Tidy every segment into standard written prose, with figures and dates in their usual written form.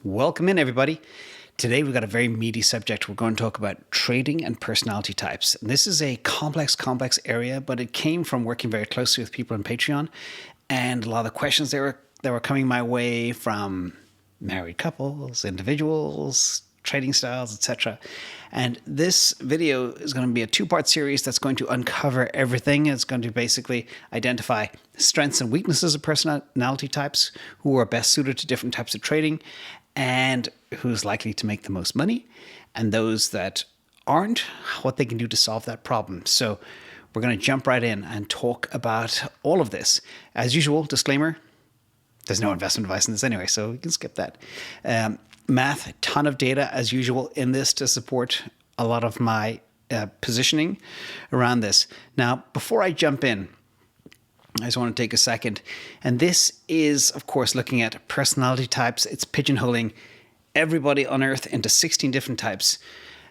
Welcome in, everybody. Today we've got a very meaty subject. We're going to talk about trading and personality types. And this is a complex area, but it came from working very closely with people on Patreon. And a lot of the questions that were coming my way from married couples, individuals, trading styles, etc. And this video is going to be a two-part series that's going to uncover everything. It's going to basically identify strengths and weaknesses of personality types, who are best suited to different types of trading, and who's likely to make the most money, and those that aren't, what they can do to solve that problem. So we're going to jump right in and talk about all of this. As usual, disclaimer, there's no investment advice in this anyway, so we can skip that. Math, a ton of data as usual in this to support a lot of my positioning around this. Now, before I jump in, I just want to take a second. And this is, of course, looking at personality types. It's pigeonholing everybody on Earth into 16 different types.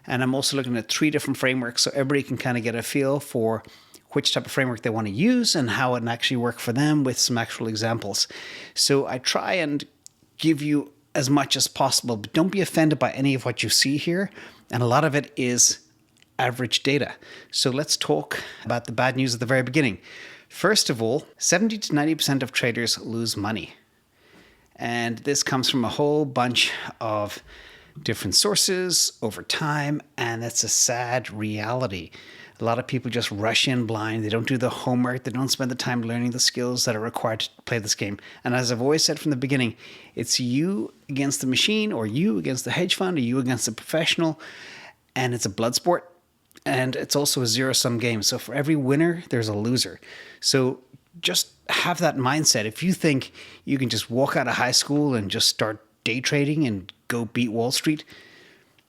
And I'm also looking at 3 different frameworks so everybody can kind of get a feel for which type of framework they want to use and how it can actually work for them with some actual examples. So I try and give you as much as possible, but don't be offended by any of what you see here. And a lot of it is average data. So let's talk about the bad news at the very beginning. First of all, 70 to 90% of traders lose money. And this comes from a whole bunch of different sources over time, and that's a sad reality. A lot of people just rush in blind. They don't do the homework. They don't spend the time learning the skills that are required to play this game. And as I've always said from the beginning, it's you against the machine, or you against the hedge fund, or you against the professional, and it's a blood sport. And it's also a zero-sum game. So for every winner, there's a loser. So just have that mindset. If you think you can just walk out of high school and just start day trading and go beat Wall Street,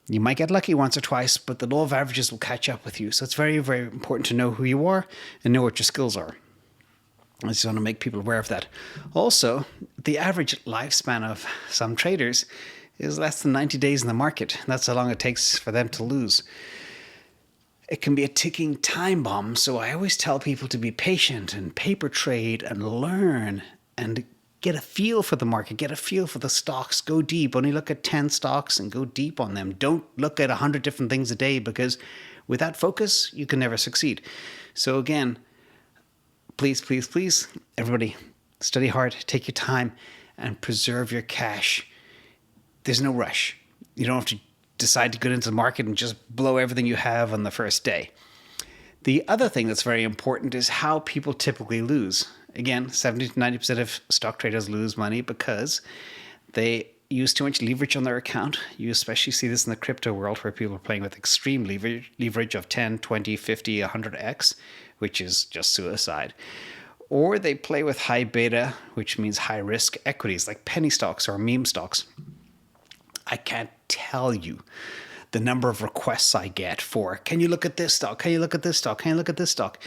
you might get lucky once or twice, but the law of averages will catch up with you. So it's very, very important to know who you are and know what your skills are. I just want to make people aware of that. Also, the average lifespan of some traders is less than 90 days in the market. That's how long it takes for them to lose. It can be a ticking time bomb, so I always tell people to be patient and paper trade and learn and get a feel for the market, get a feel for the stocks, go deep. Only look at 10 stocks and go deep on them. Don't look at 100 different things a day, because without focus, you can never succeed. So again, please, everybody, study hard, take your time, and preserve your cash. There's no rush. You don't have to decide to get into the market and just blow everything you have on the first day. The other thing that's very important is how people typically lose. Again, 70 to 90% of stock traders lose money because they use too much leverage on their account. You especially see this in the crypto world, where people are playing with extreme leverage of 10, 20, 50, 100x, which is just suicide. Or they play with high beta, which means high risk equities like penny stocks or meme stocks. I can't tell you the number of requests I get for, can you look at this stock? Can you look at this stock? Can you look at this stock?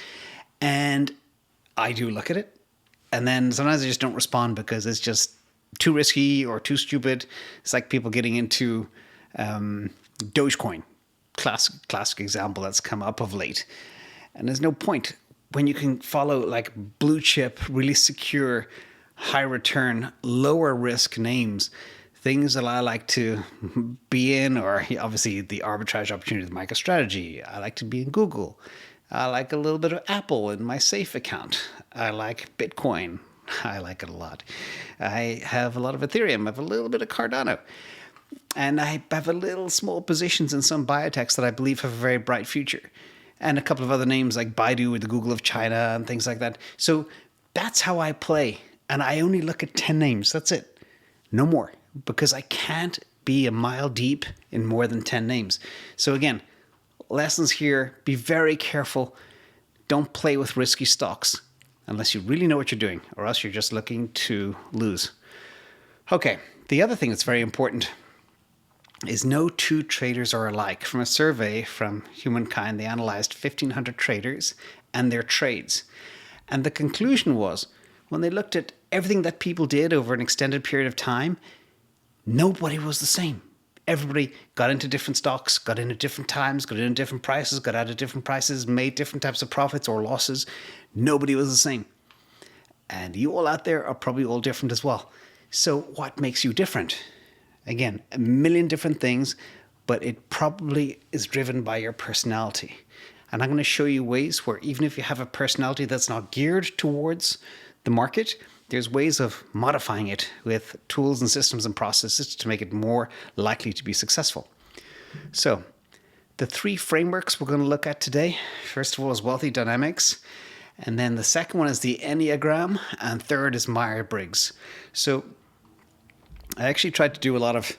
And I do look at it. And then sometimes I just don't respond because it's just too risky or too stupid. It's like people getting into Dogecoin, classic example that's come up of late. And there's no point when you can follow like blue chip, really secure, high return, lower risk names. Things that I like to be in, or obviously the arbitrage opportunity with MicroStrategy. I like to be in Google. I like a little bit of Apple in my safe account. I like Bitcoin. I like it a lot. I have a lot of Ethereum. I have a little bit of Cardano. And I have a little small positions in some biotechs that I believe have a very bright future. And a couple of other names like Baidu or the Google of China and things like that. So that's how I play. And I only look at 10 names. That's it. No more. Because I can't be a mile deep in more than 10 names. So again, lessons here, be very careful. Don't play with risky stocks unless you really know what you're doing, or else you're just looking to lose. Okay, the other thing that's very important is no two traders are alike. From a survey from Humankind, they analyzed 1,500 traders and their trades. And the conclusion was, when they looked at everything that people did over an extended period of time, nobody was the same. Everybody got into different stocks, got in at different times, got in at different prices, got out at different prices, made different types of profits or losses. Nobody was the same. And you all out there are probably all different as well. So what makes you different? Again, a million different things, but it probably is driven by your personality. And I'm going to show you ways where even if you have a personality that's not geared towards the market, there's ways of modifying it with tools and systems and processes to make it more likely to be successful. So the three frameworks we're going to look at today, first of all, is wealthy dynamics. And then the second one is the Enneagram. And third is myers-briggs. So I actually tried to do a lot of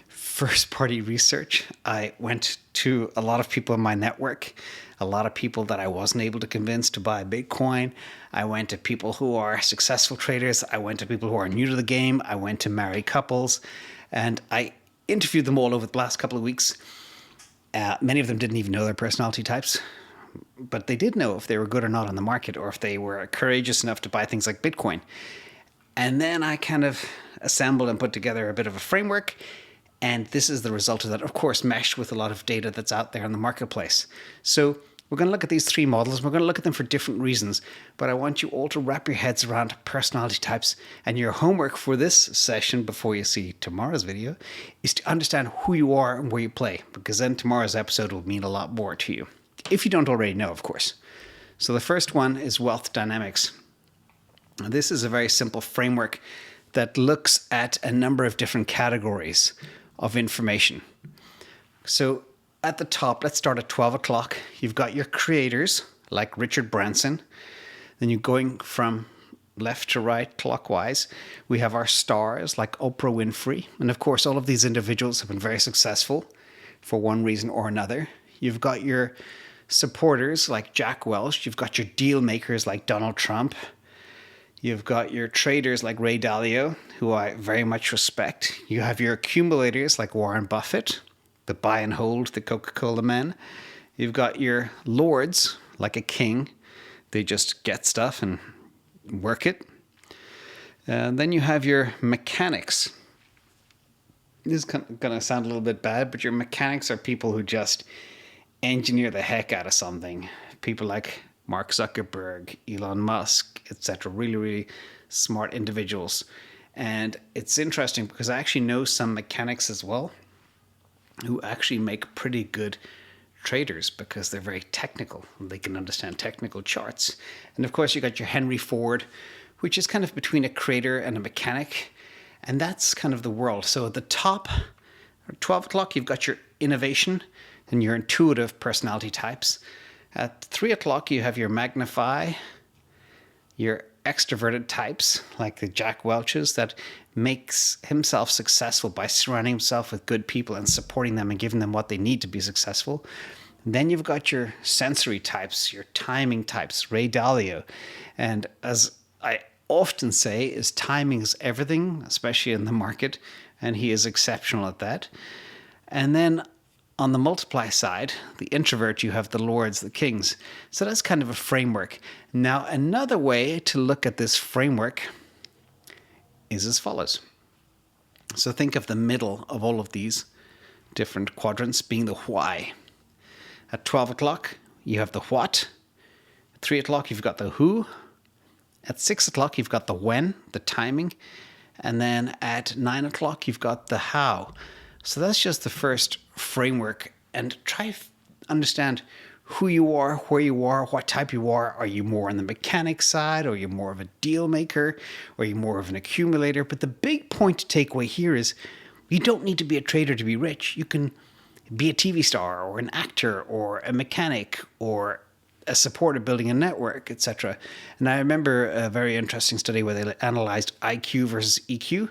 first-party research. I went to a lot of people in my network, a lot of people that I wasn't able to convince to buy Bitcoin. I went to people who are successful traders. I went to people who are new to the game. I went to married couples. And I interviewed them all over the last couple of weeks. Many of them didn't even know their personality types, but they did know if they were good or not on the market, or if they were courageous enough to buy things like Bitcoin. And then I kind of assembled and put together a bit of a framework. And this is the result of that, of course, meshed with a lot of data that's out there in the marketplace. So we're going to look at these three models. We're going to look at them for different reasons. But I want you all to wrap your heads around personality types. And your homework for this session before you see tomorrow's video is to understand who you are and where you play. Because then tomorrow's episode will mean a lot more to you. If you don't already know, of course. So the first one is wealth dynamics. This is a very simple framework that looks at a number of different categories of information. So at the top, let's start at 12 o'clock. You've got your creators like Richard Branson. Then you're going from left to right clockwise. We have our stars like Oprah Winfrey. And of course, all of these individuals have been very successful for one reason or another. You've got your supporters like Jack Welch. You've got your deal makers like Donald Trump. You've got your traders like Ray Dhalio, who I very much respect. You have your accumulators like Warren Buffett, the buy and hold, the Coca-Cola men. You've got your lords like a king. They just get stuff and work it. And then you have your mechanics. This is going to sound a little bit bad, but your mechanics are people who just engineer the heck out of something. People like Mark Zuckerberg, Elon Musk, etc. Really, really smart individuals. And it's interesting because I actually know some mechanics as well who actually make pretty good traders because they're very technical. They can understand technical charts. And of course, you got your Henry Ford, which is kind of between a creator and a mechanic. And that's kind of the world. So at the top, at 12 o'clock, you've got your innovation and your intuitive personality types. At 3 o'clock, you have your magnify, your extroverted types, like the Jack Welches, that makes himself successful by surrounding himself with good people and supporting them and giving them what they need to be successful. And then you've got your sensory types, your timing types, Ray Dalio. And as I often say, is timing is everything, especially in the market, and he is exceptional at that. And then on the multiply side, the introvert, you have the lords, the kings. So that's kind of a framework. Now, another way to look at this framework is as follows. So think of the middle of all of these different quadrants being the why. At 12 o'clock, you have the what. At 3 o'clock, you've got the who. At 6 o'clock, you've got the when, the timing. And then at 9 o'clock, you've got the how. So that's just the first framework, and try to understand who you are, where you are, what type you are. Are you more on the mechanic side? Or are you more of a deal maker? Or are you more of an accumulator? But the big point to take away here is you don't need to be a trader to be rich. You can be a TV star or an actor or a mechanic or a supporter building a network, etc. And I remember a very interesting study where they analyzed IQ versus EQ.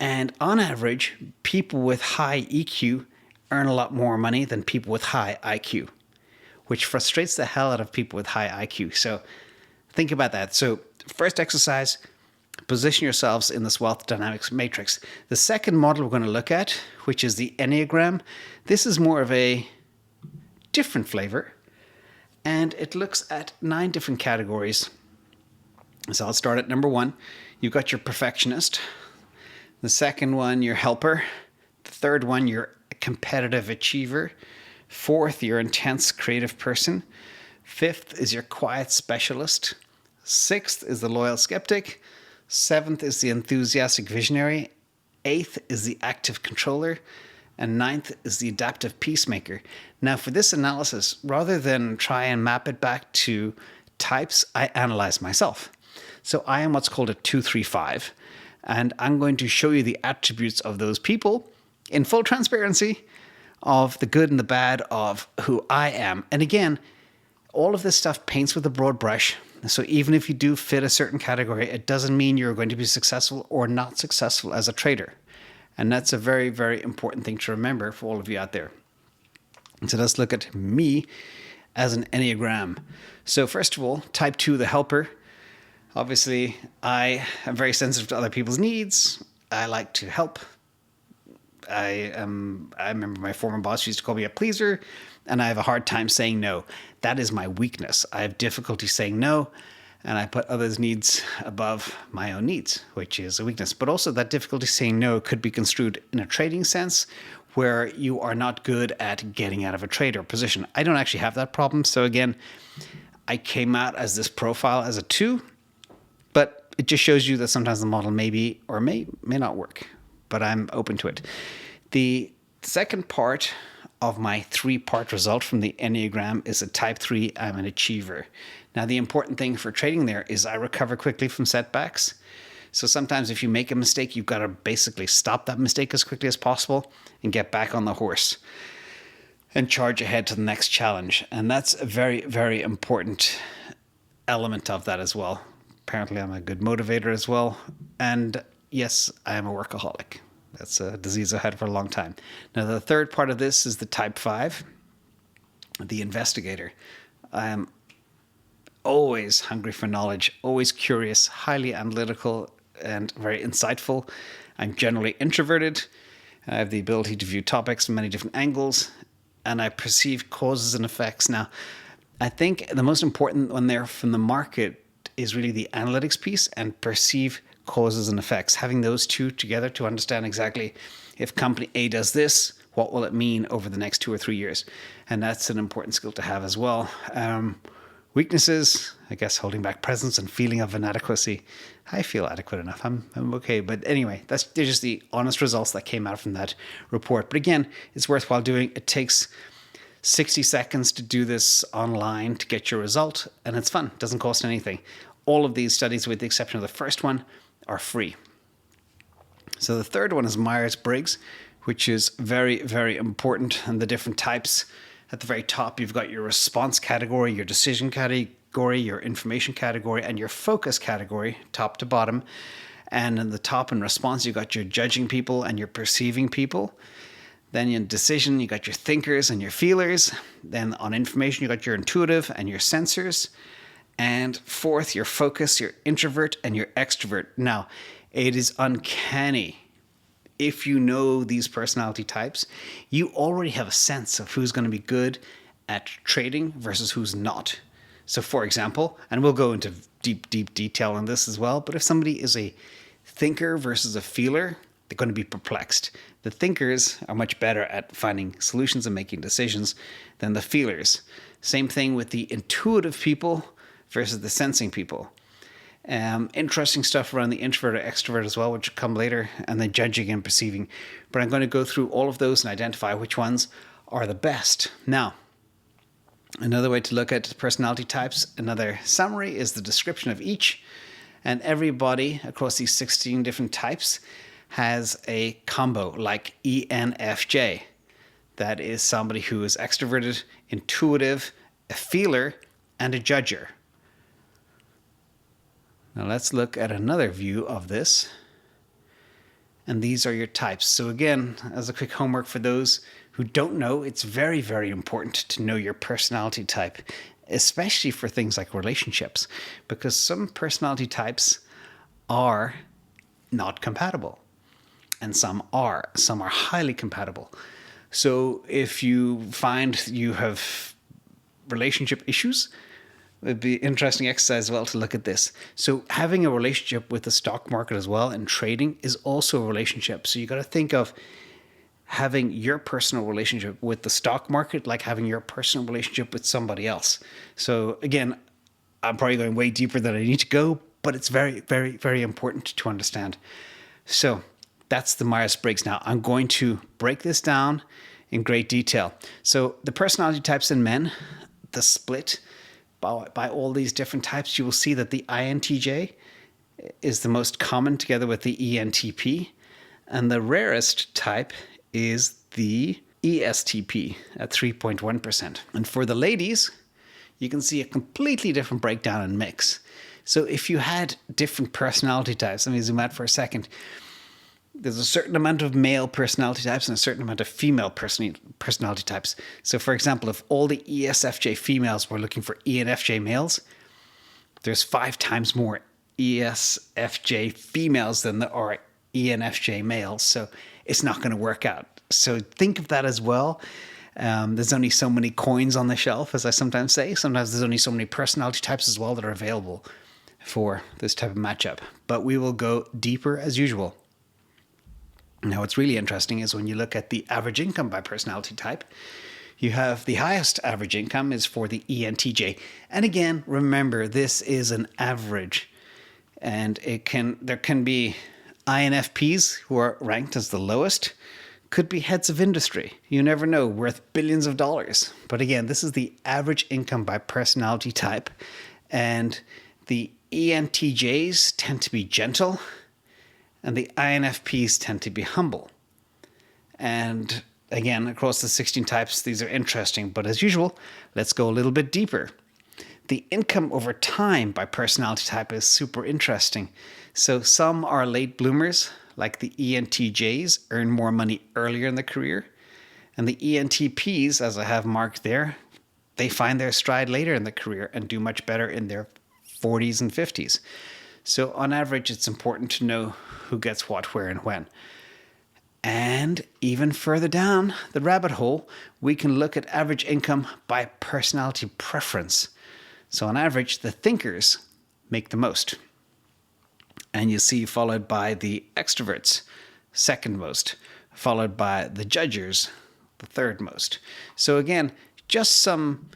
And on average, people with high EQ earn a lot more money than people with high IQ, which frustrates the hell out of people with high IQ. So think about that. So first exercise, position yourselves in this wealth dynamics matrix. The second model we're going to look at, which is the Enneagram, this is more of a different flavor, and it looks at 9 different categories. So I'll start at number 1. You've got your perfectionist. The second one, your helper. The third one, you're a competitive achiever. Fourth, your intense creative person. Fifth is your quiet specialist. Sixth is the loyal skeptic. Seventh is the enthusiastic visionary. 8th is the active controller, and 9th is the adaptive peacemaker. Now, for this analysis, rather than try and map it back to types, I analyze myself. So I am what's called a 2-3-5, and I'm going to show you the attributes of those people in full transparency of the good and the bad of who I am. And again, all of this stuff paints with a broad brush. So even if you do fit a certain category, it doesn't mean you're going to be successful or not successful as a trader. And that's a very, very important thing to remember for all of you out there. So let's look at me as an Enneagram. So first of all, type 2, the helper. Obviously, I am very sensitive to other people's needs. I like to help. I remember my former boss used to call me a pleaser, and I have a hard time saying no. That is my weakness. I have difficulty saying no, and I put others' needs above my own needs, which is a weakness. But also that difficulty saying no could be construed in a trading sense, where you are not good at getting out of a trade or position. I don't actually have that problem. So again, I came out as this profile as a 2, but it just shows you that sometimes the model may be or may not work, but I'm open to it. The second part of my 3-part result from the Enneagram is a type 3, I'm an achiever. Now, the important thing for trading there is I recover quickly from setbacks. So sometimes if you make a mistake, you've got to basically stop that mistake as quickly as possible and get back on the horse and charge ahead to the next challenge. And that's a very, very important element of that as well. Apparently, I'm a good motivator as well. And yes, I am a workaholic. That's a disease I've had for a long time. Now, the third part of this is the type 5, the investigator. I am always hungry for knowledge, always curious, highly analytical, and very insightful. I'm generally introverted. I have the ability to view topics from many different angles, and I perceive causes and effects. Now, I think the most important one there from the market is really the analytics piece and perceive causes and effects. Having those two together to understand exactly if company A does this, what will it mean over the next 2 or 3 years? And that's an important skill to have as well. Weaknesses, I guess, holding back presence and feeling of inadequacy. I feel adequate enough. I'm okay. But anyway, they're just the honest results that came out from that report. But again, it's worthwhile doing. It takes 60 seconds to do this online to get your result, and it's fun. It doesn't cost anything. All of these studies, with the exception of the first one, are free. So the third one is Myers-Briggs, which is very, very important, and the different types. At the very top, you've got your response category, your decision category, your information category, and your focus category, top to bottom. And in the top in response, you've got your judging people and your perceiving people. Then in decision, you got your thinkers and your feelers. Then on information, you got your intuitive and your sensors. And fourth, your focus, your introvert and your extrovert. Now, it is uncanny. If you know these personality types, you already have a sense of who's going to be good at trading versus who's not. So for example, and we'll go into deep detail on this as well, but if somebody is a thinker versus a feeler, they're going to be perplexed. The thinkers are much better at finding solutions and making decisions than the feelers. Same thing with the intuitive people versus the sensing people. Interesting stuff around the introvert or extrovert as well, which will come later, and then judging and perceiving. But I'm going to go through all of those and identify which ones are the best. Now, another way to look at personality types, another summary, is the description of each. And everybody across these 16 different types has a combo like ENFJ. That is somebody who is extroverted, intuitive, a feeler, and a judger. Now let's look at another view of this. And these are your types. So again, as a quick homework for those who don't know, it's very, very important to know your personality type, especially for things like relationships, because some personality types are not compatible and some are. Some are highly compatible. So if you find you have relationship issues, it'd be interesting exercise as well to look at this. So having a relationship with the stock market as well and trading is also a relationship. So you got to think of having your personal relationship with the stock market like having your personal relationship with somebody else. So again, I'm probably going way deeper than I need to go, but it's very, very, very important to understand. So That's the Myers-Briggs. Now, I'm going to break this down in great detail. So the personality types in men, the split by all these different types, you will see that the INTJ is the most common together with the ENTP. And the rarest type is the ESTP at 3.1%. And for the ladies, you can see a completely different breakdown and mix. So if you had different personality types, let me zoom out for a second. There's a certain amount of male personality types and a certain amount of female personality types. So for example, if all the ESFJ females were looking for ENFJ males, there's 5 times more ESFJ females than there are ENFJ males. So it's not going to work out. So think of that as well. There's only so many coins on the shelf, as I sometimes say. Sometimes there's only so many personality types as well that are available for this type of matchup. But we will go deeper as usual. Now, what's really interesting is when you look at the average income by personality type, you have the highest average income is for the ENTJ. And again, remember, this is an average. And there can be INFPs who are ranked as the lowest, could be heads of industry. You never know, worth billions of dollars. But again, this is the average income by personality type. And the ENTJs tend to be gentle, and the INFPs tend to be humble. And again, across the 16 types, these are interesting. But as usual, let's go a little bit deeper. The income over time by personality type is super interesting. So some are late bloomers, like the ENTJs, earn more money earlier in the career. And the ENTPs, as I have marked there, they find their stride later in the career and do much better in their 40s and 50s. So on average, it's important to know who gets what, where, and when. And even further down the rabbit hole, we can look at average income by personality preference. So on average, the thinkers make the most. And you see followed by the extroverts, second most, followed by the judgers, the third most. So again, just some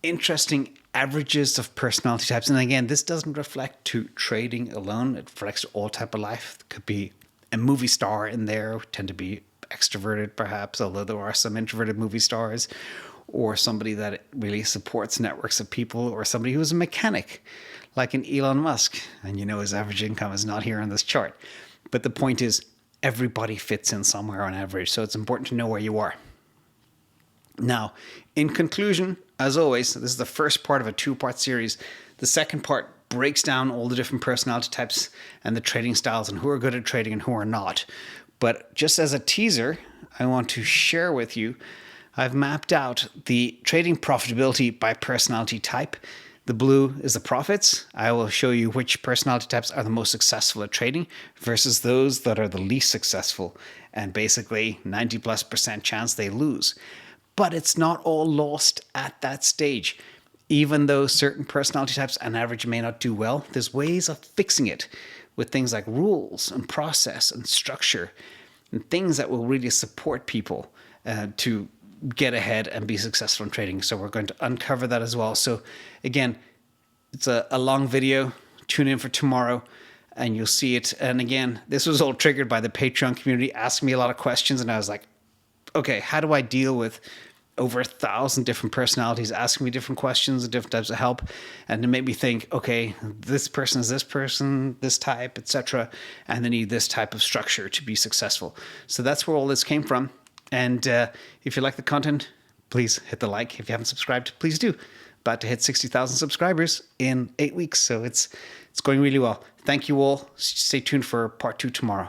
interesting averages of personality types. And again, this doesn't reflect to trading alone. It reflects to all type of life. It could be a movie star in there, tend to be extroverted perhaps, although there are some introverted movie stars, or somebody that really supports networks of people, or somebody who's a mechanic, like an Elon Musk. And you know his average income is not here on this chart. But the point is, everybody fits in somewhere on average, so it's important to know where you are. Now, in conclusion, as always, this is the first part of a 2-part series. The second part breaks down all the different personality types and the trading styles and who are good at trading and who are not. But just as a teaser, I want to share with you, I've mapped out the trading profitability by personality type. The blue is the profits. I will show you which personality types are the most successful at trading versus those that are the least successful, and basically 90+% chance they lose. But it's not all lost at that stage. Even though certain personality types on average may not do well, there's ways of fixing it with things like rules and process and structure and things that will really support people to get ahead and be successful in trading. So we're going to uncover that as well. So again, it's a long video. Tune in for tomorrow and you'll see it. And again, this was all triggered by the Patreon community asking me a lot of questions. And I was like, okay, how do I deal with over 1,000 different personalities asking me different questions and different types of help? And it made me think, okay, this person is this person, this type, etc. And they need this type of structure to be successful. So that's where all this came from. And if you like the content, please hit the like. If you haven't subscribed, please do. About to hit 60,000 subscribers in 8 weeks. So it's going really well. Thank you all. Stay tuned for part 2 tomorrow.